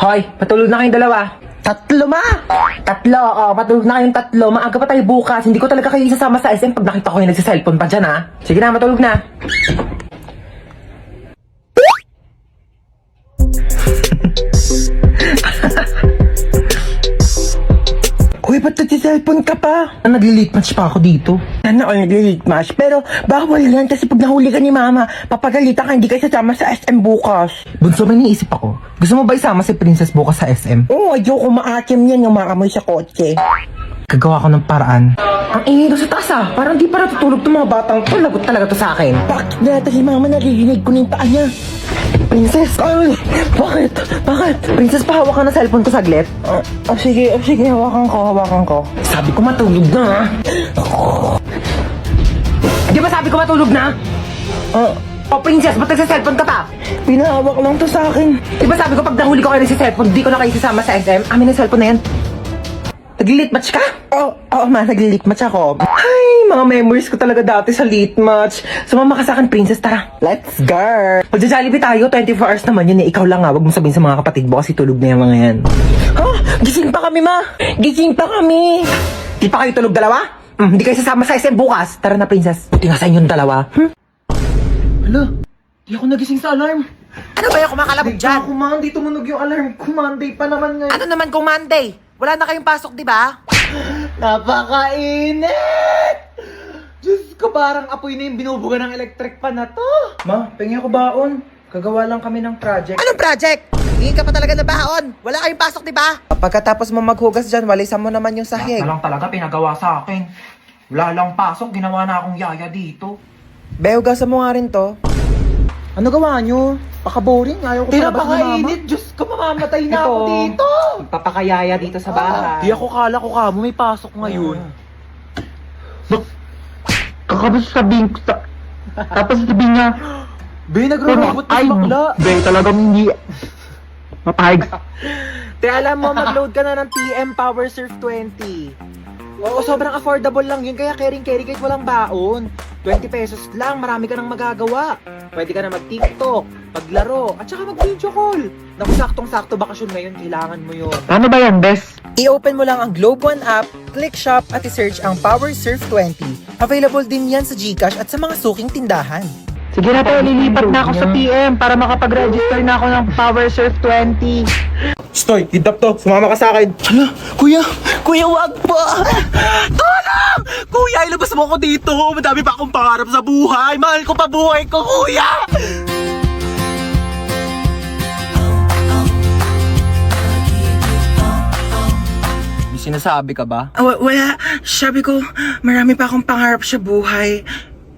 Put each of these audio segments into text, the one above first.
Hoy, patulog na kayong dalawa. Tatlo, ma! Tatlo, patulog na kayong tatlo. Maaga pa tayo bukas. Hindi ko talaga kayo isasama sa SM pag nakita ko yung nagsiselfone pa dyan, ha? Sige na, matulog na. Uy, ba't nagsiselfone ka pa? Nagli-late match pa ako dito. Ano ako nagli-late match? Pero bawal yan kasi pag nahuli ka ni mama, papagalitan ka, hindi kayo sasama sa SM bukas. Bunso, may niisip ako. Gusto mo ba isama si Princess bukas sa SM? Oo, ayoko maakim yan yung makamoy sa kotse. Gagawa ko ng paraan. Ang ingay doon sa taas parang di pa natutulog itong mga batang to. Lagot talaga to sa akin. Bakit natin si mama naririnig ko na yung paa niya? Princess! Ay! Bakit? Bakit? Princess, pahawak ka ng cellphone ko saglit. Sige, hawakan ko. Sabi ko matulog na, Di ba sabi ko matulog na? Princess, ba't nagsa-cellphone ka pa? Pinahawak lang to sa akin. Di ba sabi ko pag nahuli ko kayo nagsa-cellphone, di ko na kayo sasama sa SM? Amin ang cellphone na yan. Nag-lit match ka? Oo, ma, nag-lit match ako. Ay, mga memories ko talaga dati sa lit match. Sumama ka sa akin, Princess, tara. Let's go! Magja-Jollibee tayo, 24 hours naman yun eh. Ikaw lang wag mo sabihin sa mga kapatid mo kasi tulog na yung mga yan. Gising pa kami, ma! Gising pa kami! Di pa kayo tulog dalawa? Di kayo sasama sa SM bukas. Tara na, Princess. Buti nga sa inyong dalawa. Hala, di ako nagising sa alarm. Ano ba yung kumakalabog dyan? Hindi tumunog yung alarm. Monday pa naman ngayon. Ano naman kung Monday? Wala na kayong pasok, di ba? Napakainit! Diyos ko, parang apoy na yung binubuga ng electric pan na to. Ma, pengi ako baon. Kagawa lang kami ng project. Anong project? Hindi ka pa talaga na baon. Wala kayong pasok, di ba? Pagkatapos mo maghugas dyan, walisan mo naman yung sahig. Lang talaga pinagawa sa akin. Wala lang pasok, ginawa na akong yaya dito. Hugasan mo nga rin to. Ano gawa nyo? Paka-boring, ayaw ko sa labas na mama. Diyos ko, mamamatay na ako dito. Papakayaya dito sa bahay. Di ako kala ko ka mo, may pasok ngayon. Kakabas sabihin ko sa... Tapos sabihin niya... Be, nagro-robot na bakla. Be, talagang hindi... Mapahig. Te, alam mo, mag-load ka na ng TM Power Surf 20. Oo, sobrang affordable lang yun. Kaya carry kahit walang baon. 20 pesos lang, marami ka nang magagawa. Pwede ka na mag-TikTok, maglaro, at saka mag-video call. Naku, saktong-sakto bakasyon ngayon, kailangan mo yun. Paano ba yan, Bes? I-open mo lang ang Globe One app, click shop at i-search ang Power Surf 20. Available din yan sa GCash at sa mga suking tindahan. Sige na po, lilipat na ako sa PM para makapag-register na ako ng Power Surf 20. Stoy, hidap to. Sumama ka sa akin. Hala, kuya, wag po. Tulong! Kuya, ilabas mo ako dito. Madami pa akong pangarap sa buhay. Mahal ko pa buhay ko, kuya. May sinasabi ka ba? Wala. Sabi ko, marami pa akong pangarap sa buhay.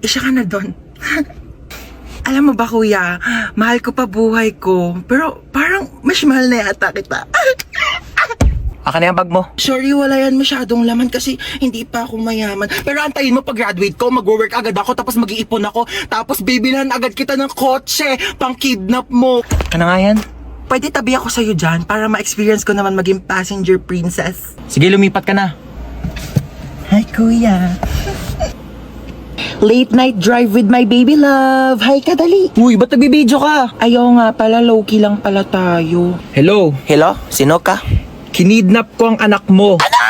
Isa ka na doon. Alam mo ba, kuya, mahal ko pa buhay ko. Pero parang mas mahal na yata kita. Aka na yung bag mo. Sorry, wala yan masyadong laman kasi hindi pa ako mayaman. Pero antayin mo pag graduate ko, mag-work agad ako, tapos mag-iipon ako. Tapos bibilhan agad kita ng kotse, pang kidnap mo. Ano nga yan? Pwede tabi ako sa'yo dyan para ma-experience ko naman maging passenger princess. Sige, lumipat ka na. Hi, kuya. Late night drive with my baby love. Hi, kadali. Uy, ba't nagbibideo ka? Ayaw nga pala, low-key lang pala tayo. Hello? Hello? Sino ka? Kinidnap ko ang anak mo. Ano?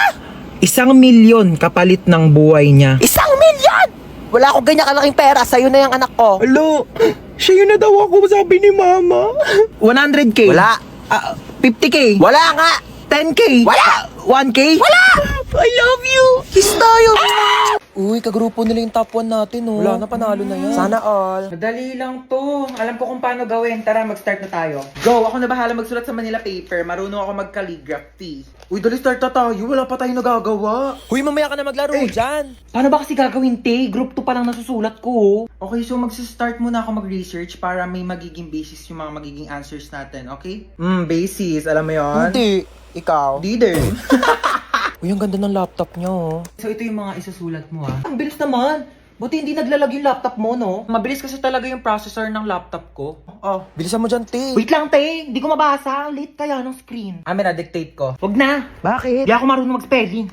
1,000,000 kapalit ng buhay niya. 1,000,000! Wala akong ganyan kalaking pera. Sa'yo na yung anak ko. Hello? Siya yun na daw ako, sabi ni mama. 100K? Wala. 50K? Wala nga. 10K? Wala. 1K? Wala! I love you! Kiss tayo! Uy, kagrupo nila yung top 1 natin, oh. Wala na, panalo na yan. Sana all. Madali lang to. Alam ko kung paano gawin. Tara, mag-start na tayo. Go! Ako na bahala magsulat sa Manila paper. Marunong ako mag-calligraphy. Uy, dali start na tayo. Wala pa tayong nagagawa. Huy, mamaya ka na maglaro dyan. Paano ba kasi gagawin, te? Group 2 pa lang nasusulat ko, oh. Okay, so mag-start muna ako mag-research para may magiging basis yung mga magiging answers natin, okay? Basis. Alam mo yon? Hindi. Ikaw. Di din. Uy, ang ganda ng laptop niyo. So, ito yung mga isusulat mo, ha? Ang bilis naman. Buti hindi naglalag yung laptop mo, no? Mabilis kasi talaga yung processor ng laptop ko. Oh, bilisan mo dyan, te. Wait lang, te. Hindi ko mabasa. Late kaya ng screen. Na-dictate ko. Wag na. Bakit? Hindi ako marunong mag-spelling.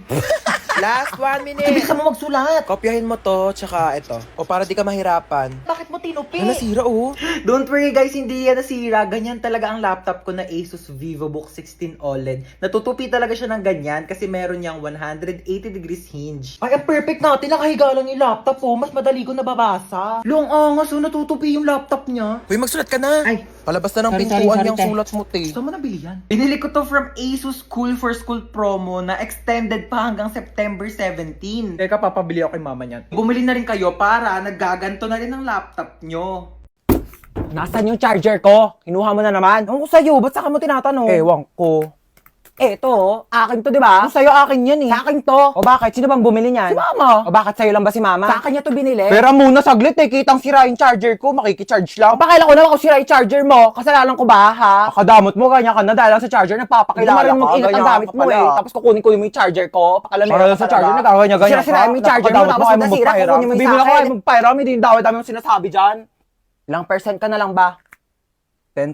Last 1 minute. Bilisan mo magsulat. Kopyahin mo to, tsaka ito. O para di ka mahirapan. Bakit mo tinupi. Nasira oh. Don't worry guys, hindi yan nasira. Ganyan talaga ang laptop ko na Asus VivoBook 16 OLED. Natutupi talaga siya ng ganyan kasi meron niyang 180 degrees hinge. Ay, ang perfect natin. Nakahiga lang yung laptop oh. Mas madali ko nababasa. Long angas oh, natutupi yung laptop niya. Uy, magsulat ka na. Ay, Palabas na ng sorry, pintuan sorry, yung te. sulat mo, te. Saan mo nabili yan? Binili ko to from Asus Cool for School promo na extended pa hanggang September 17. Teka, papabili ako kay mama niyan. Bumili na rin kayo para naggaganto na rin ang laptop nyo. Nasaan yung charger ko? Kinuha mo na naman? Ewan ko sa'yo, ba't saka mo tinatanong? Ewan ko. Eto, akin to, di ba? Sa'yo akin yan eh. Sa akin to. O bakit? Sino bang bumili niyan? Si mama. O bakit sa'yo lang ba si mama? Sa akin niya to binili. Pero muna saglit eh, kitang sira yung charger ko, makikicharge lang. Pakailan ko naman kung sira yung charger mo. Kasalanan ko ba, ha? Kadamot mo, ganyan ka na dahil lang sa charger, nagpapakilala Hindi mo mag-ingat ang gamit mo eh. Tapos kukunin ko mo yung charger ko. Pakalamin Para sa charger, nagkakanya-ganyan ka. Sira-sira mo yung charger mo, tapos nasira, kukunin mo yung Bibili sa ako ay akin. magpairam, hindi yung dami mong sinasabi dyan. Ilang percent ka na lang ba? 10%.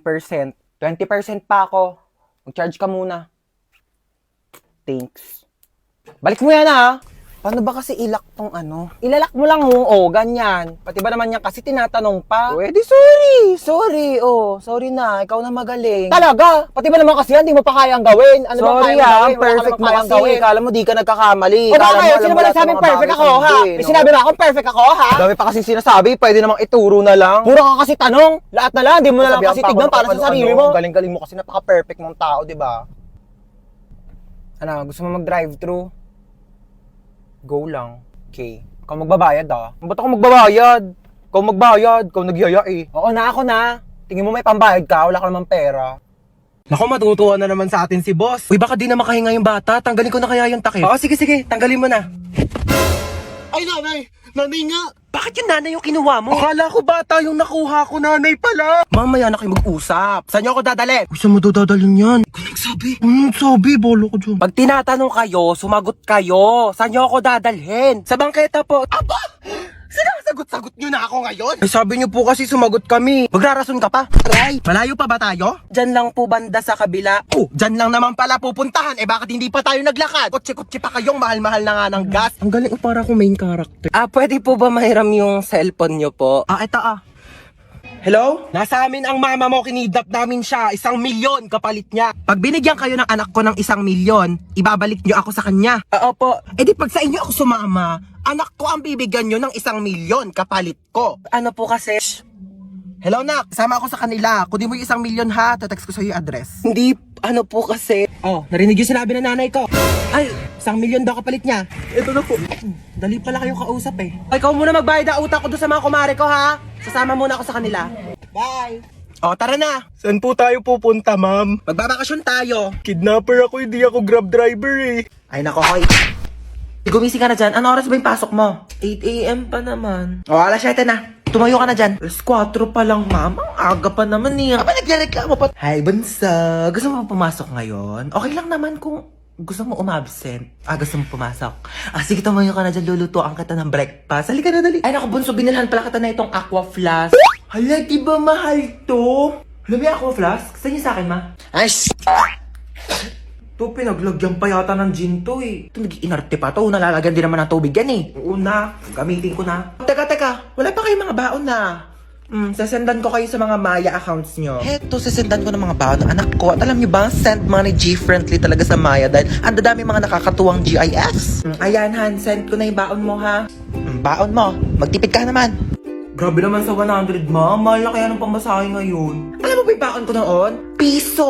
20% pa ako. Mag-charge ka muna. Thanks. Balik mo yan, ha? Paano ba kasi ilak tong ano? Ilalak mo lang, ganyan. Pati ba naman yan kasi tinatanong pa? Pwede, sorry, sorry na, ikaw na magaling. Talaga? Pati ba naman kasi yan, di mo pa kayang gawin? Ano ba Sorry kaya mo gawin? Wala perfect ka mo naman kayang kasi, kala mo di ka nagkakamali. O Kala mo bakit? alam Sino mo ba lahat nagsabing ng mga perfect bagay ako, sa ha? hindi, May no? sinabi ba akong perfect ako, ha? Dami pa kasi sinasabi, pwede namang ituro na lang. Puro ka kasi tanong. Lahat na lang, di mo na lang Sabihan kasi pa ako tignan ng para sa ano-ano. sarili mo. Galing-galing mo kasi napaka-perfect mong tao, di ba? Ano, gusto mo mag-drive-thru? Go lang. Okay. Ikaw magbabayad ah. Ba't ako magbabayad? Ikaw magbayad, ikaw nagyaya eh. Oo na, ako na. Tingin mo may pambayad ka, wala ka namang pera. Naku, matutuwa na naman sa atin si boss. Uy, baka di na makahinga yung bata. Tanggalin ko na kaya yung takip. Oo, sige, tanggalin mo na. Ay, nanay! Nanay nga! Bakit yung nanay yung kinuha mo? Akala ko bata yung nakuha ko, nanay pala. Mamaya na kayo mag-usap. Saan niyo ako dadalhin? Uy, saan mo dadalhin yan? Ikaw nagsabi, bolo ko dyan. Pag tinatanong kayo, sumagot kayo. Saan niyo ako dadalhin? Sa bangketa po. Aba! Sinasagot-sagot niyo na ako ngayon? Ay, sabi niyo po kasi sumagot kami. Magrarason ka pa? Aray! Malayo pa ba tayo? Diyan lang po banda sa kabila. Oh, diyan lang naman pala pupuntahan. Eh bakit hindi pa tayo naglakad? Kotse-kotse pa kayong mahal-mahal na nga ng gas. Ang galing para akong main character. Pwede po ba mahiram yung cellphone niyo po? Ito Hello? Nasa amin ang mama mo, kinidnap namin siya. 1 milyon kapalit niya. Pag binigyan kayo ng anak ko ng 1 milyon, ibabalik niyo ako sa kanya. Opo. E di pag sa inyo ako sumama, anak ko ang bibigyan niyo ng 1 milyon kapalit ko. Ano po kasi? Hello nak, sama ako sa kanila. Kunin mo yung 1 milyon ha, tatext ko sa iyo yung address. Hindi, ano po kasi? Oh, narinig yung sinabi ng nanay ko. Ay, 1 milyon daw kapalit niya. Ito na po. Dali pala kayong kausap eh. Ikaw muna magbayad ang utang ko doon sa mga kumare ko ha. Sasama muna ako sa kanila. Bye! O, tara na! Saan po tayo pupunta, ma'am? Magbabakasyon tayo. Kidnapper ako, hindi ako grab driver eh. Ay nako, hoy. Gumising ka na dyan. Ano oras ba yung pasok mo? 8 AM pa naman. O, alas 7 na. Tumayo ka na dyan. Alas 4 pa lang, ma'am. Ang aga pa naman eh. Aba, nagreklamo pa. Hi, bansa. Gusto mo pumasok ngayon? Okay lang naman kung gusto mo umabsent. Gusto mo pumasok. Sige, tumayo ka na dyan. Lulutuan kita ng breakfast. Halika na, dali. Ay, naku, bunso. Binilhan pala kita na itong aqua flask. Hala, di ba mahal to? Hala, may aqua flask? Saan niyo sa akin, ma? Ay, to, pinaglagyan pa yata ng gin to eh. Ito, nag-iinarte pa to. Nalalagyan din naman ng tubig yan eh. Oo na, gamitin ko na. Teka, wala pa kayong mga baon na. Sasendan ko kayo sa mga Maya accounts nyo. Heto, sasendan ko ng mga baon ng anak ko. At alam nyo ba, send money G-friendly talaga sa Maya dahil ang dadami mga nakakatuwang GIFs. Ayan, Han, send ko na yung baon mo, ha? Baon mo? Magtipid ka naman. Grabe naman sa 100, ma. Mahal na kaya ng pamasahe ngayon. Alam mo ba yung baon ko noon? Piso!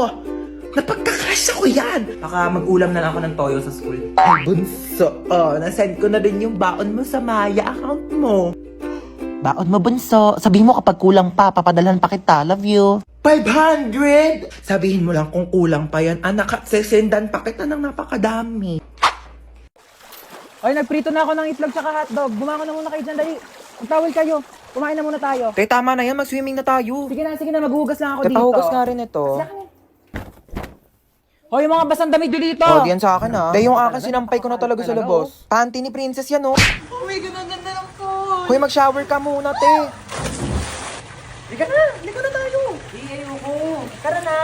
Napagkakasya ko yan! Baka mag-ulam na lang ako ng toyo sa school. Ay, bunso. Nasend ko na din yung baon mo sa Maya account mo. Baon mo, bunso. Sabihin mo kapag kulang pa, papadalhan pa kita. Love you. 500! Sabihin mo lang kung kulang pa yan. Anak, sesendan pa kita ng napakadami. Ay, nagprito na ako ng itlog tsaka hotdog. Bumangon na muna kayo dyan, dali. Magtawal kayo. Kumain na muna tayo. Te, tama na yan. Mag-swimming na tayo. Sige na, maghuhugas lang ako dito. Kapahugas nga rin ito. Hoy, yung mga basang damit dito. Oh, diyan sa akin ha. Te, yung akin sinampay ko na talaga sa labos. Panty ni Princess yan, oh. Oh my God, ang ganda ng to. Hoy, mag-shower ka muna, te. Liga na tayo. Ayoko. Tara na.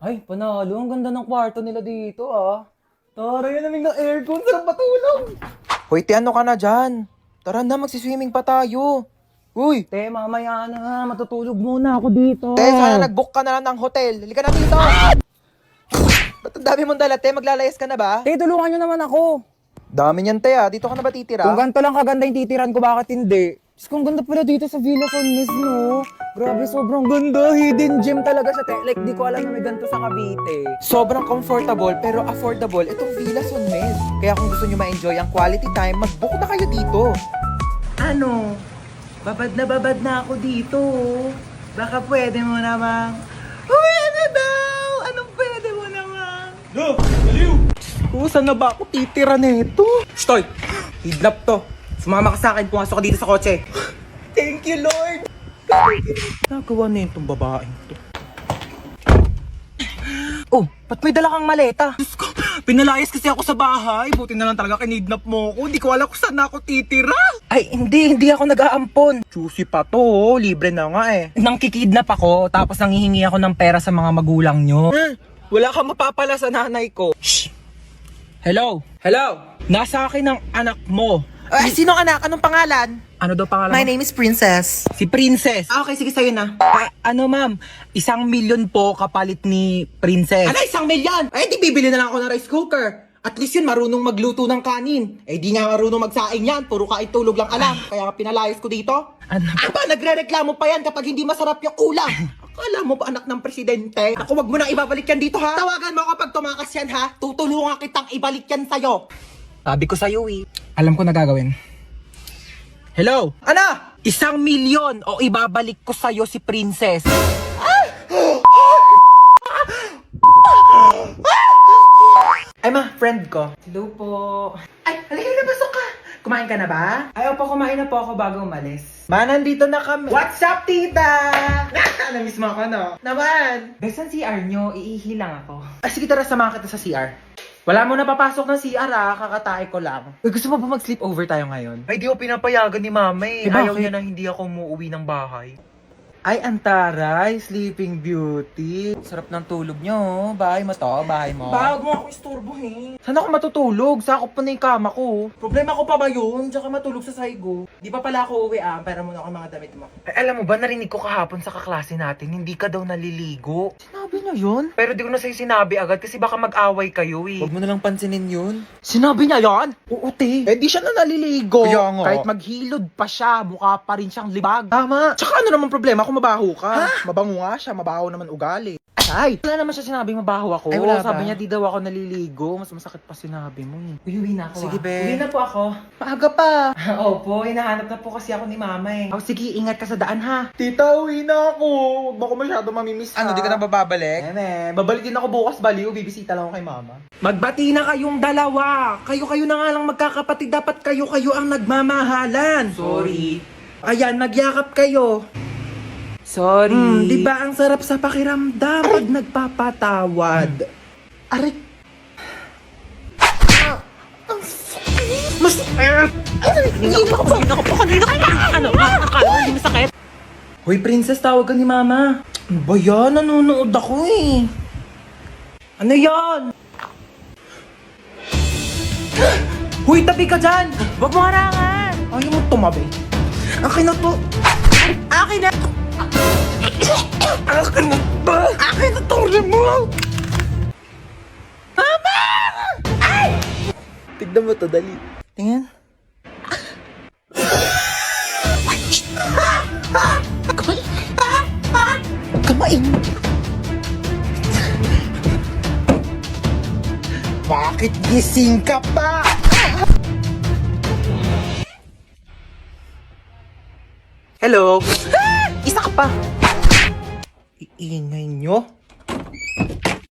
Ay, panalo. Ang ganda ng kwarto nila dito, ah. Tara, yun naming ng aircon. Sarap matulog. Hoy, te, ano ka na dyan? Tara na, magsiswimming pa tayo. Uy! Te, mamaya na. Matutulog muna ako dito. Te, sana nag-book ka na lang ng hotel. Halika na dito! Ba't ang dami mong dala, te? Maglalayas ka na ba? Te, tulungan nyo naman ako. Dami niyan, te, ah. Dito ka na ba titira? Kung ganito lang kaganda yung titiran ko, bakit hindi? Diyos, kung ganda pala dito sa Villa San Luis, no? Grabe, sobrang ganda. Hidden gem talaga siya, te. Like, di ko alam na may ganito sa Cavite. Sobrang comfortable pero affordable itong Villa San Mel. Kaya kung gusto nyo ma-enjoy ang quality time, mag-book na kayo dito. Ano? Babad na ako dito. Baka pwede mo namang... Pwede daw! Anong pwede mo naman? Saan na ba ako titira nito? Stoy! Hidlap to. Sumama ka sa akin, pumasok ka dito sa kotse. Thank you, Lord! Nagawa na itong babaeng to. Oh, ba't may dala kang maleta? Pinalayas kasi ako sa bahay. Buti na lang talaga kinidnap mo ko. Hindi ko alam kung saan ako titira. Ay, hindi ako nag-aampon. Juicy pa to, oh. Libre na nga eh. Nang kikidnap ako, tapos nanghihingi ako ng pera sa mga magulang nyo. Wala kang mapapala sa nanay ko. Hello? Hello? Nasa akin ang anak mo. Ay, sino anak? Anong pangalan? Ano daw pangalan My mo? name is Princess. Si Princess. Okay, sige sa'yo na. Ano ma'am, 1,000,000 po kapalit ni Princess. Ano, 1,000,000? Ay, di bibili na lang ako ng rice cooker. At least yun, marunong magluto ng kanin. Eh, di nga marunong magsaing yan. Puro kain tulog lang alam. Kaya nga pinalayas ko dito. Ano? Aba, nagre-reklamo pa yan kapag hindi masarap yung ulam. Akala mo ba anak ng presidente? Ako, wag mo nang ibabalik yan dito, ha? Tawagan mo ako pag tumakas yan, ha? Tutulungan kitang ibalik yan sa'yo. Sabi ko sa'yo Alam ko na gagawin. Hello? Ano? 1,000,000 o ibabalik ko sa'yo si Princess. Ay ma, friend ko. Hello po. Ay, halika na, pasok ka. Kumain ka na ba? Ay, opo, kumain na po ako bago umalis. Ma, nandito na kami. What's up, tita? Namiss mo ako, no? Naman. Besan CR nyo, iihi lang ako. Ay, sige, tara, samahan kita sa CR. Wala mo na papasok ng CR, ah. Kakatae ko lang. Uy, gusto mo ba mag-sleep over tayo ngayon? Ay, di ko pinapayagan ni mama eh. Eh, Ayaw bakit? niya na hindi ako umuwi ng bahay. Ay, antaray, Sleeping Beauty. Sarap ng tulog nyo, oh. Bahay mo to, bahay mo. Bago mo ako istorbohin. Saan ako matutulog? Sakop pa na yung kama ko. Problema ko pa ba yun? Tsaka matulog sa saigo. Di pa pala ako uwi Pera muna ako mga damit mo. Ay, alam mo ba, narinig ko kahapon sa kaklase natin, hindi ka daw naliligo. Sinabi niya yun? Pero di ko na sa'yo sinabi agad kasi baka mag-away kayo eh. Huwag mo na lang pansinin yun. Sinabi niya yan? Oo, te. Eh, di siya na naliligo. Kaya nga. Kahit maghilod pa siya, mukha pa rin siyang libag. Tama. Tsaka ano naman problema kung mabaho ka? Mabango nga siya, mabaho naman ugali. Ay! Wala naman siya sinabing mabaho ako. Ay, wala Sabi ba? niya di daw ako naliligo. Mas masakit pa sinabi mo eh. Uwi na ako. Sige, be. Uwi na po ako. Maaga pa. Opo, hinahanap na po kasi ako ni mama eh. Oh, sige, ingat ka sa daan ha. Tita, uwi na ako. Huwag mo ako masyado mamimiss ha. Ano, di ka na bababalik? Babalik din ako bukas, baliw. Bibisita lang ako kay mama. Magbati na kayong dalawa. Kayo-kayo na nga lang magkakapatid. Dapat kayo-kayo ang nagmamahalan. Sorry. Ayan, nagyakap kayo. Sorry. Di ba ang sarap sa pakiramdam pag nagpapatawad? Aray! Mas... Hindi ako pa kanina. Ano? Akala mo hindi masakit? Hoy, princess, tawag ka ni mama. Ano ba yan? Nanonood ako eh. Ano yan? Hoy, tabi ka dyan! Huwag mo harangan! Ayaw mo tumabi. Akin na to. Akin na. Akin na to. Akin na tong remote. Tignan mo to, dali. Tingin. Kamain. Bakit gising ka pa? Hello? Isa ka pa. Iingay nyo.